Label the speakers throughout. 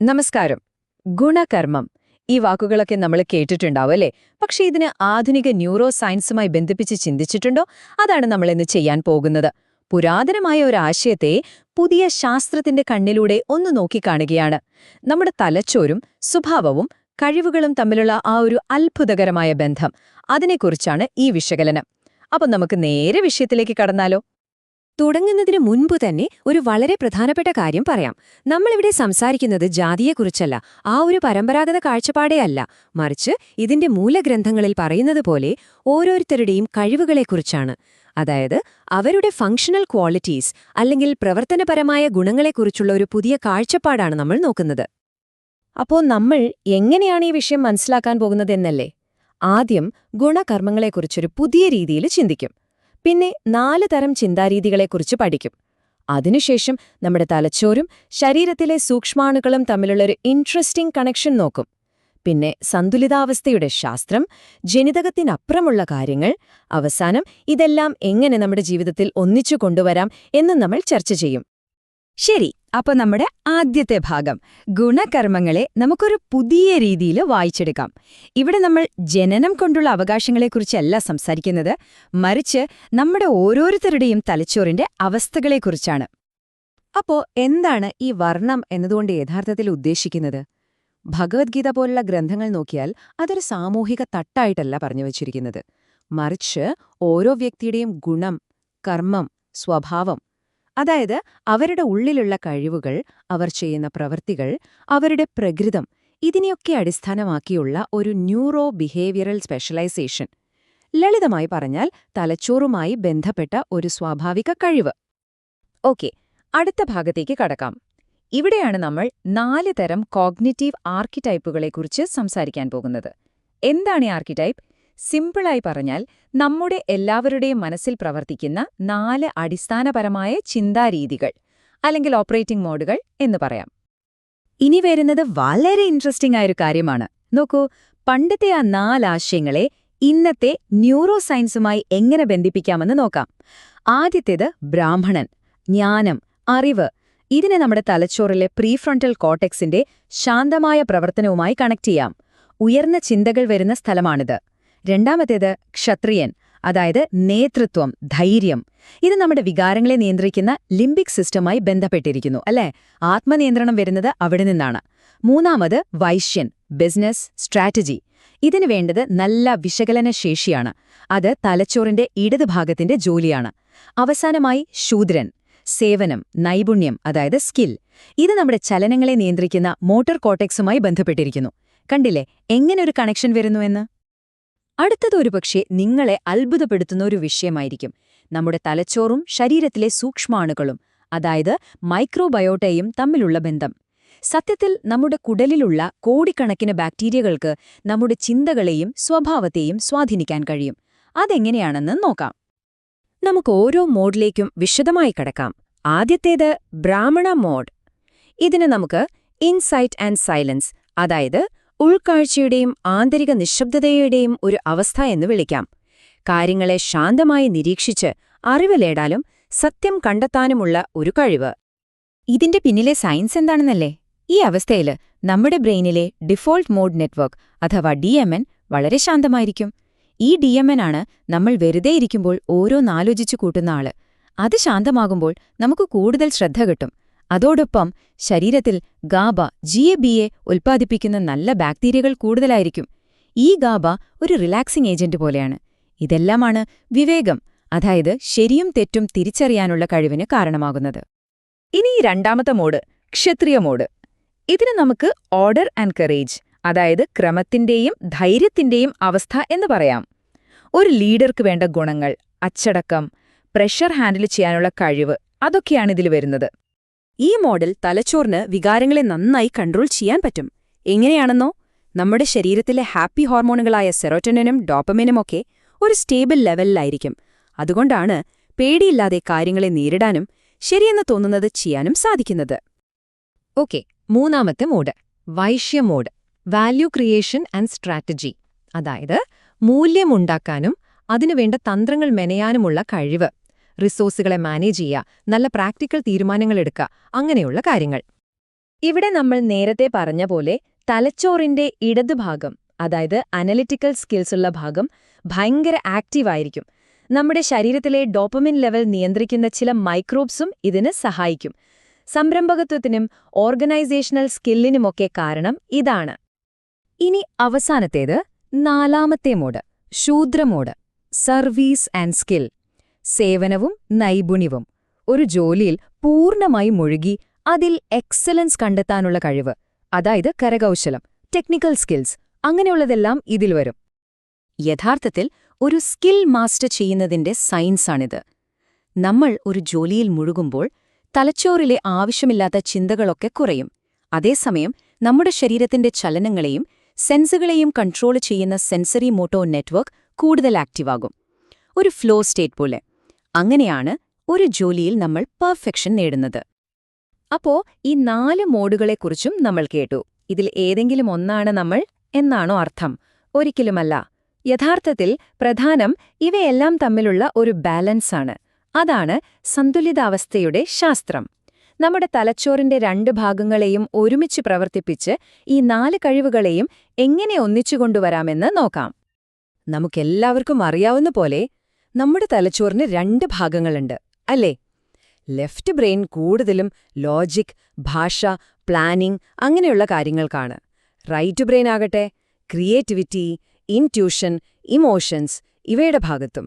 Speaker 1: നമസ്കാരം. ഗുണകർമ്മം ഈ വാക്കുകളൊക്കെ നമ്മൾ കേട്ടിട്ടുണ്ടാവും അല്ലേ? പക്ഷേ ഇതിന് ആധുനിക ന്യൂറോ സയൻസുമായി ബന്ധിപ്പിച്ച് ചിന്തിച്ചിട്ടുണ്ടോ? അതാണ് നമ്മൾ ഇന്ന് ചെയ്യാൻ പോകുന്നത്. പുരാതനമായ ഒരു ആശയത്തെ പുതിയ ശാസ്ത്രത്തിന്റെ കണ്ണിലൂടെ ഒന്ന് നോക്കിക്കാണുകയാണ്. നമ്മുടെ തലച്ചോറും സ്വഭാവവും കഴിവുകളും തമ്മിലുള്ള ആ ഒരു അത്ഭുതകരമായ ബന്ധം, അതിനെക്കുറിച്ചാണ് ഈ വിശകലനം. അപ്പം നമുക്ക് നേരെ വിഷയത്തിലേക്ക് കടന്നാലോ?
Speaker 2: തുടങ്ങുന്നതിന് മുൻപ് തന്നെ ഒരു വളരെ പ്രധാനപ്പെട്ട കാര്യം പറയാം. നമ്മളിവിടെ സംസാരിക്കുന്നത് ജാതിയെക്കുറിച്ചല്ല, ആ ഒരു പരമ്പരാഗത കാഴ്ചപ്പാടേ അല്ല, മറിച്ച് ഇതിന്റെ മൂലഗ്രന്ഥങ്ങളിൽ പറയുന്നത് പോലെ ഓരോരുത്തരുടെയും കഴിവുകളെക്കുറിച്ചാണ്. അതായത് അവരുടെ ഫങ്ഷണൽ ക്വാളിറ്റീസ് അല്ലെങ്കിൽ പ്രവർത്തനപരമായ ഗുണങ്ങളെക്കുറിച്ചുള്ള ഒരു പുതിയ കാഴ്ചപ്പാടാണ് നമ്മൾ നോക്കുന്നത്.
Speaker 1: അപ്പോൾ നമ്മൾ എങ്ങനെയാണ് ഈ വിഷയം മനസ്സിലാക്കാൻ പോകുന്നതെന്നല്ലേ? ആദ്യം ഗുണകർമ്മങ്ങളെക്കുറിച്ചൊരു പുതിയ രീതിയിൽ ചിന്തിക്കും. പിന്നെ 4 തരം ചിന്താരീതികളെക്കുറിച്ച് പഠിക്കും. അതിനുശേഷം നമ്മുടെ തലച്ചോറും ശരീരത്തിലെ സൂക്ഷ്മാണുക്കളും തമ്മിലുള്ളൊരു ഇൻട്രസ്റ്റിംഗ് കണക്ഷൻ നോക്കും. പിന്നെ സന്തുലിതാവസ്ഥയുടെ ശാസ്ത്രം, ജനിതകത്തിനപ്പുറമുള്ള കാര്യങ്ങൾ, അവസാനം ഇതെല്ലാം എങ്ങനെ നമ്മുടെ ജീവിതത്തിൽ ഒന്നിച്ചു കൊണ്ടുവരാം എന്ന് നമ്മൾ ചർച്ച ചെയ്യും.
Speaker 2: ശരി, അപ്പൊ നമ്മുടെ ആദ്യത്തെ ഭാഗം ഗുണകർമ്മങ്ങളെ നമുക്കൊരു പുതിയ രീതിയിൽ വായിച്ചെടുക്കാം. ഇവിടെ നമ്മൾ ജനനം കൊണ്ടുള്ള അവകാശങ്ങളെക്കുറിച്ചല്ല സംസാരിക്കുന്നത്, മറിച്ച് നമ്മുടെ ഓരോരുത്തരുടെയും തലച്ചോറിന്റെ അവസ്ഥകളെക്കുറിച്ചാണ്.
Speaker 1: അപ്പോ എന്താണ് ഈ വർണ്ണം എന്നതുകൊണ്ട് യഥാർത്ഥത്തിൽ ഉദ്ദേശിക്കുന്നത്? ഭഗവത്ഗീത പോലുള്ള ഗ്രന്ഥങ്ങൾ നോക്കിയാൽ അതൊരു സാമൂഹിക തട്ടായിട്ടല്ല പറഞ്ഞു വച്ചിരിക്കുന്നത്. മറിച്ച് ഓരോ വ്യക്തിയുടെയും ഗുണം, കർമ്മം, സ്വഭാവം, അതായത് അവരുടെ ഉള്ളിലുള്ള കഴിവുകൾ, അവർ ചെയ്യുന്ന പ്രവൃത്തികൾ, അവരുടെ പ്രകൃതം, ഇതിനെയൊക്കെ അടിസ്ഥാനമാക്കിയുള്ള ഒരു ന്യൂറോ ബിഹേവിയറൽ സ്പെഷ്യലൈസേഷൻ. ലളിതമായി പറഞ്ഞാൽ തലച്ചോറുമായി ബന്ധപ്പെട്ട ഒരു സ്വാഭാവിക കഴിവ്. ഓക്കെ, അടുത്ത ഭാഗത്തേക്ക് കടക്കാം. ഇവിടെയാണ് നമ്മൾ 4 തരം കോഗ്നിറ്റീവ് ആർക്കിടൈപ്പുകളെക്കുറിച്ച് സംസാരിക്കാൻ പോകുന്നത്. എന്താണ് ഈ ആർക്കിടൈപ്പ്? സിമ്പിളായി പറഞ്ഞാൽ നമ്മുടെ എല്ലാവരുടെയും മനസ്സിൽ പ്രവർത്തിക്കുന്ന 4 അടിസ്ഥാനപരമായ ചിന്താരീതികൾ, അല്ലെങ്കിൽ ഓപ്പറേറ്റിംഗ് മോഡുകൾ എന്ന് പറയാം. ഇനി വരുന്നത് വളരെ ഇൻട്രസ്റ്റിംഗ് ആയൊരു കാര്യമാണ്. നോക്കൂ, പണ്ടത്തെ ആ 4 ആശയങ്ങളെ ഇന്നത്തെ ന്യൂറോ സയൻസുമായി എങ്ങനെ ബന്ധിപ്പിക്കാമെന്ന് നോക്കാം. ആദ്യത്തേത് ബ്രാഹ്മണൻ, ജ്ഞാനം, അറിവ്. ഇതിനെ നമ്മുടെ തലച്ചോറിലെ പ്രീഫ്രണ്ടൽ കോർട്ടെക്സിന്റെ ശാന്തമായ പ്രവർത്തനവുമായി കണക്ട് ചെയ്യാം. ഉയർന്ന ചിന്തകൾ വരുന്ന സ്ഥലമാണിത്. രണ്ടാമത്തേത് ക്ഷത്രിയൻ, അതായത് നേതൃത്വം, ധൈര്യം. ഇത് നമ്മുടെ വികാരങ്ങളെ നിയന്ത്രിക്കുന്ന ലിംബിക് സിസ്റ്റമായി ബന്ധപ്പെട്ടിരിക്കുന്നു, അല്ലേ? ആത്മനിയന്ത്രണം വരുന്നത് അവിടെ നിന്നാണ്. മൂന്നാമത് വൈശ്യൻ, ബിസിനസ്, സ്ട്രാറ്റജി. ഇതിനു വേണ്ടത് നല്ല വിശകലന ശേഷിയാണ്. അത് തലച്ചോറിന്റെ ഇടതുഭാഗത്തിന്റെ ജോലിയാണ്. അവസാനമായി ശൂദ്രൻ, സേവനം, നൈപുണ്യം, അതായത് സ്കിൽ. ഇത് നമ്മുടെ ചലനങ്ങളെ നിയന്ത്രിക്കുന്ന മോട്ടോർ കോർട്ടെക്സുമായി ബന്ധപ്പെട്ടിരിക്കുന്നു. കണ്ടില്ലേ എങ്ങനെ ഒരു കണക്ഷൻ വരുന്നുവെന്ന്? അടുത്തത് ഒരുപക്ഷെ നിങ്ങളെ അത്ഭുതപ്പെടുത്തുന്ന ഒരു വിഷയമായിരിക്കും. നമ്മുടെ തലച്ചോറും ശരീരത്തിലെ സൂക്ഷ്മാണുക്കളും, അതായത് മൈക്രോബയോട്ടയും തമ്മിലുള്ള ബന്ധം. സത്യത്തിൽ നമ്മുടെ കുടലിലുള്ള കോടിക്കണക്കിന് ബാക്ടീരിയകൾക്ക് നമ്മുടെ ചിന്തകളെയും സ്വഭാവത്തെയും സ്വാധീനിക്കാൻ കഴിയും. അതെങ്ങനെയാണെന്ന് നോക്കാം. നമുക്ക് ഓരോ മോഡിലേക്കും വിശദമായി കടക്കാം. ആദ്യത്തേത് ബ്രാഹ്മണ മോഡ്. ഇതിന് നമുക്ക് ഇൻസൈറ്റ് ആൻഡ് സൈലൻസ്, അതായത് ഉൾക്കാഴ്ചയുടെയും ആന്തരിക നിശബ്ദതയുടെയും ഒരു അവസ്ഥ എന്ന് വിളിക്കാം. കാര്യങ്ങളെ ശാന്തമായി നിരീക്ഷിച്ച് അറിവ് നേടാനും സത്യം കണ്ടെത്താനുമുള്ള ഒരു കഴിവ്. ഇതിന്റെ പിന്നിലെ സയൻസ് എന്താണെന്നല്ലേ? ഈ അവസ്ഥയിൽ നമ്മുടെ ബ്രെയിനിലെ ഡിഫോൾട്ട് മോഡ് നെറ്റ്വർക്ക് അഥവാ DMN വളരെ ശാന്തമായിരിക്കും. ഈ DMN ആണ് നമ്മൾ വെറുതെ ഇരിക്കുമ്പോൾ ഓരോന്നാലോചിച്ചു കൂട്ടുന്ന ആള്. അത് ശാന്തമാകുമ്പോൾ നമുക്ക് കൂടുതൽ ശ്രദ്ധ കിട്ടും. അതോടൊപ്പം ശരീരത്തിൽ ഗാബ, GABA ഉൽപ്പാദിപ്പിക്കുന്ന നല്ല ബാക്ടീരിയകൾ കൂടുതലായിരിക്കും. ഈ ഗാബ ഒരു റിലാക്സിംഗ് ഏജന്റ് പോലെയാണ്. ഇതെല്ലാമാണ് വിവേകം, അതായത് ശരിയും തെറ്റും തിരിച്ചറിയാനുള്ള കഴിവിന് കാരണമാകുന്നത്. ഇനി രണ്ടാമത്തെ മോഡ്, ക്ഷത്രിയ മോഡ്. ഇതിന് നമുക്ക് ഓർഡർ ആൻഡ് കറേജ്, അതായത് ക്രമത്തിന്റെയും ധൈര്യത്തിന്റെയും അവസ്ഥ എന്ന് പറയാം. ഒരു ലീഡർക്ക് വേണ്ട ഗുണങ്ങൾ, അച്ചടക്കം, പ്രഷർ ഹാൻഡിൽ ചെയ്യാനുള്ള കഴിവ്, അതൊക്കെയാണിതിൽ വരുന്നത്. ഈ മോഡൽ തലച്ചോറിന് വികാരങ്ങളെ നന്നായി കൺട്രോൾ ചെയ്യാൻ പറ്റും. എങ്ങനെയാണെന്നോ? നമ്മുടെ ശരീരത്തിലെ ഹാപ്പി ഹോർമോണുകളായ സെറോട്ടോണിനും ഡോപ്പമിനുമൊക്കെ ഒരു സ്റ്റേബിൾ ലെവലിലായിരിക്കും. അതുകൊണ്ടാണ് പേടിയില്ലാതെ കാര്യങ്ങളെ നേരിടാനും ശരിയെന്ന് തോന്നുന്നത് ചെയ്യാനും സാധിക്കുന്നത്. ഓക്കെ, മൂന്നാമത്തെ mode, Vaishya mode. Value creation and strategy, അതായത് മൂല്യമുണ്ടാക്കാനും അതിനുവേണ്ട തന്ത്രങ്ങൾ മെനയാനുമുള്ള കഴിവ്. റിസോഴ്സുകളെ മാനേജ് ചെയ്യുക, നല്ല പ്രാക്ടിക്കൽ തീരുമാനങ്ങളെടുക്കുക, അങ്ങനെയുള്ള കാര്യങ്ങൾ.
Speaker 2: ഇവിടെ നമ്മൾ നേരത്തെ പറഞ്ഞ പോലെ തലച്ചോറിന്റെ ഇടതുഭാഗം, അതായത് അനലിറ്റിക്കൽ സ്കിൽസ് ഉള്ള ഭാഗം, ഭയങ്കര ആക്റ്റീവായിരിക്കും. നമ്മുടെ ശരീരത്തിലെ ഡോപ്പമിൻ ലെവൽ നിയന്ത്രിക്കുന്ന ചില മൈക്രോബ്സും ഇതിന് സഹായിക്കും. സംരംഭകത്വത്തിനും ഓർഗനൈസേഷണൽ സ്കില്ലിനുമൊക്കെ കാരണം ഇതാണ്. ഇനി അവസാനത്തേത് 4ാമത്തെ മോഡ്, ശൂദ്രമോഡ്, സർവീസ് ആൻഡ് സ്കിൽ. സേവനവും നൈപുണ്യവും. ഒരു ജോലിയിൽ പൂർണ്ണമായി മുഴുകി അതിൽ എക്സലൻസ് കണ്ടെത്താനുള്ള കഴിവ്, അതായത് കരകൗശലം, ടെക്നിക്കൽ സ്കിൽസ്, അങ്ങനെയുള്ളതെല്ലാം ഇതിൽ വരും. യഥാർത്ഥത്തിൽ ഒരു സ്കിൽ മാസ്റ്റർ ചെയ്യുന്നതിന്റെ സയൻസാണിത്. നമ്മൾ ഒരു ജോലിയിൽ മുഴുകുമ്പോൾ തലച്ചോറിലെ ആവശ്യമില്ലാത്ത ചിന്തകളൊക്കെ കുറയും. അതേസമയം നമ്മുടെ ശരീരത്തിന്റെ ചലനങ്ങളെയും സെൻസുകളെയും കൺട്രോൾ ചെയ്യുന്ന സെൻസറി മോട്ടോ നെറ്റ്വർക്ക് കൂടുതൽ ആക്റ്റീവാകും. ഒരു ഫ്ലോ സ്റ്റേറ്റ് പോലെ. അങ്ങനെയാണ് ഒരു ജോലിയിൽ നമ്മൾ പെർഫെക്ഷൻ നേടുന്നത്. അപ്പോ ഈ 4 മോഡുകളെക്കുറിച്ചും നമ്മൾ കേട്ടു. ഇതിൽ ഏതെങ്കിലും ഒന്നാണ് നമ്മൾ എന്നാണോ അർത്ഥം? ഒരിക്കലുമല്ല. യഥാർത്ഥത്തിൽ പ്രധാനം ഇവയെല്ലാം തമ്മിലുള്ള ഒരു ബാലൻസാണ്. അതാണ് സന്തുലിതാവസ്ഥയുടെ ശാസ്ത്രം. നമ്മുടെ തലച്ചോറിന്റെ 2 ഭാഗങ്ങളെയും ഒരുമിച്ച് പ്രവർത്തിപ്പിച്ച് ഈ 4 കഴിവുകളെയും എങ്ങനെ ഒന്നിച്ചുകൊണ്ടുവരാമെന്ന് നോക്കാം. നമുക്കെല്ലാവർക്കും അറിയാവുന്ന പോലെ നമ്മുടെ തലച്ചോറിന് 2 ഭാഗങ്ങളുണ്ട്, അല്ലേ? ലെഫ്റ്റ് ബ്രെയിൻ കൂടുതലും ലോജിക്, ഭാഷ, പ്ലാനിംഗ് അങ്ങനെയുള്ള കാര്യങ്ങൾക്കാണ്. റൈറ്റ് ബ്രെയിൻ ആകട്ടെ ക്രിയേറ്റിവിറ്റി, ഇൻറ്റ്യൂഷൻ, ഇമോഷൻസ് ഇവയുടെ ഭാഗത്തും.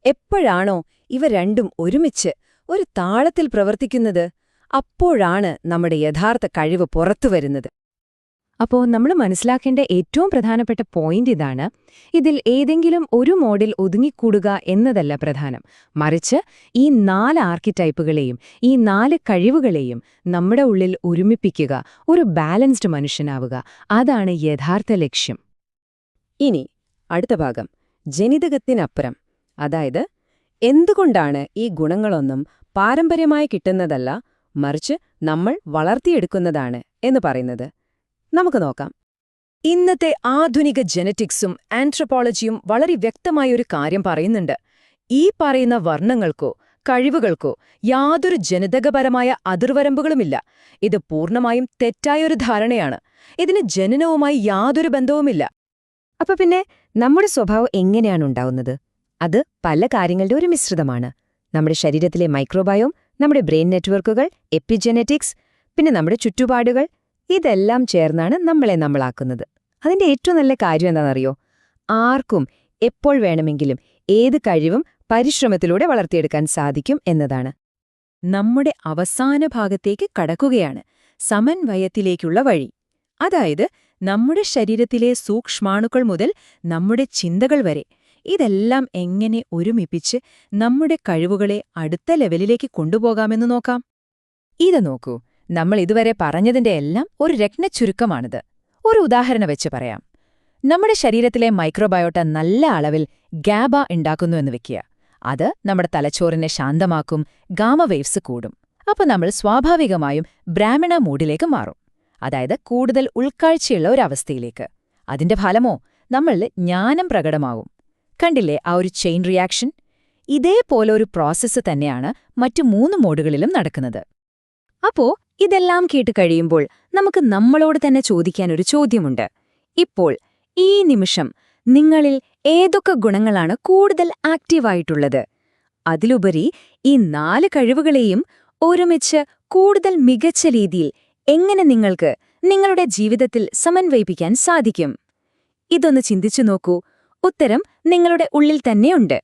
Speaker 2: എപ്പോഴാണോ ഇവ രണ്ടും ഒരുമിച്ച് ഒരു താളത്തിൽ പ്രവർത്തിക്കുന്നത്, അപ്പോഴാണ് നമ്മുടെ യഥാർത്ഥ കഴിവ് പുറത്തുവരുന്നത്. അപ്പോൾ നമ്മൾ മനസ്സിലാക്കേണ്ട ഏറ്റവും പ്രധാനപ്പെട്ട പോയിന്റ് ഇതാണ്: ഇതിൽ ഏതെങ്കിലും ഒരു മോഡിൽ ഒതുങ്ങിക്കൂടുക എന്നതല്ല പ്രധാനം, മറിച്ച് ഈ 4 ആർക്കിടൈപ്പുകളെയും ഈ 4 കഴിവുകളെയും നമ്മുടെ ഉള്ളിൽ ഒരുമിപ്പിക്കുക, ഒരു ബാലൻസ്ഡ് മനുഷ്യനാവുക. അതാണ് യഥാർത്ഥ ലക്ഷ്യം. ഇനി അടുത്ത ഭാഗം, ജനിതകത്തിനപ്പുറം. അതായത് എന്തുകൊണ്ടാണ് ഈ ഗുണങ്ങളൊന്നും പാരമ്പര്യമായി കിട്ടുന്നതല്ല, മറിച്ച് നമ്മൾ വളർത്തിയെടുക്കുന്നതാണ് എന്ന് പറയുന്നത്. നമുക്ക് നോക്കാം. ഇന്നത്തെ ആധുനിക ജെനറ്റിക്സും ആന്ത്രപ്പോളജിയും വളരെ വ്യക്തമായൊരു കാര്യം പറയുന്നുണ്ട്. ഈ പറയുന്ന വർണ്ണങ്ങൾക്കോ കഴിവുകൾക്കോ യാതൊരു ജനിതകപരമായ അതിർവരമ്പുകളുമില്ല. ഇത് പൂർണ്ണമായും തെറ്റായൊരു ധാരണയാണ്. ഇതിന് ജനനവുമായി യാതൊരു ബന്ധവുമില്ല. അപ്പൊ പിന്നെ നമ്മുടെ സ്വഭാവം എങ്ങനെയാണ് ഉണ്ടാവുന്നത്? അത് പല കാര്യങ്ങളുടെ ഒരു മിശ്രിതമാണ്. നമ്മുടെ ശരീരത്തിലെ മൈക്രോബയോം, നമ്മുടെ ബ്രെയിൻ നെറ്റ്വർക്കുകൾ, എപ്പിജെനറ്റിക്സ്, പിന്നെ നമ്മുടെ ചുറ്റുപാടുകൾ, ഇതെല്ലാം ചേർന്നാണ് നമ്മളെ നമ്മളാക്കുന്നത്. അതിന്റെ ഏറ്റവും നല്ല കാര്യം എന്താണെന്നറിയോ? ആർക്കും എപ്പോൾ വേണമെങ്കിലും ഏത് കഴിവും പരിശ്രമത്തിലൂടെ വളർത്തിയെടുക്കാൻ സാധിക്കും എന്നതാണ്. നമ്മുടെ അവസാന ഭാഗത്തേക്ക് കടക്കുകയാണ്, സമന്വയത്തിലേക്കുള്ള വഴി. അതായത് നമ്മുടെ ശരീരത്തിലെ സൂക്ഷ്മാണുക്കൾ മുതൽ നമ്മുടെ ചിന്തകൾ വരെ ഇതെല്ലാം എങ്ങനെ ഒരുമിപ്പിച്ച് നമ്മുടെ കഴിവുകളെ അടുത്ത ലെവലിലേക്ക് കൊണ്ടുപോകാമെന്ന് നോക്കാം. ഇത് നോക്കൂ, നമ്മൾ ഇതുവരെ പറഞ്ഞതിന്റെ എല്ലാം ഒരു രത്നച്ചുരുക്കമാണിത്. ഒരു ഉദാഹരണം വെച്ച് പറയാം. നമ്മുടെ ശരീരത്തിലെ മൈക്രോബയോട്ട നല്ല അളവിൽ ഗാബ ഉണ്ടാക്കുന്നുവെന്ന് വെക്കുക. അത് നമ്മുടെ തലച്ചോറിനെ ശാന്തമാക്കും, ഗാമ വേവ്സ് കൂടും. അപ്പോൾ നമ്മൾ സ്വാഭാവികമായും ബ്രാഹ്മണ മൂഡിലേക്ക് മാറും, അതായത് കൂടുതൽ ഉൾക്കാഴ്ചയുള്ള ഒരവസ്ഥയിലേക്ക്. അതിന്റെ ഫലമോ നമ്മളിൽ ജ്ഞാനം പ്രകടമാവും. കണ്ടില്ലേ ആ ഒരു ചെയിൻ റിയാക്ഷൻ? ഇതേപോലെ ഒരു പ്രോസസ്സ് തന്നെയാണ് മറ്റു 3 മോഡുകളിലും നടക്കുന്നത്. അപ്പോ ഇതെല്ലാം കേട്ട് കഴിയുമ്പോൾ നമുക്ക് നമ്മളോട് തന്നെ ചോദിക്കാനൊരു ചോദ്യമുണ്ട്. ഇപ്പോൾ ഈ നിമിഷം നിങ്ങളിൽ ഏതൊക്കെ ഗുണങ്ങളാണ് കൂടുതൽ ആക്റ്റീവായിട്ടുള്ളത്? അതിലുപരി ഈ 4 കഴിവുകളെയും ഒരുമിച്ച് കൂടുതൽ മികച്ച രീതിയിൽ എങ്ങനെ നിങ്ങൾക്ക് നിങ്ങളുടെ ജീവിതത്തിൽ സമന്വയിപ്പിക്കാൻ സാധിക്കും? ഇതൊന്ന് ചിന്തിച്ചു നോക്കൂ. ഉത്തരം നിങ്ങളുടെ ഉള്ളിൽ തന്നെയുണ്ട്.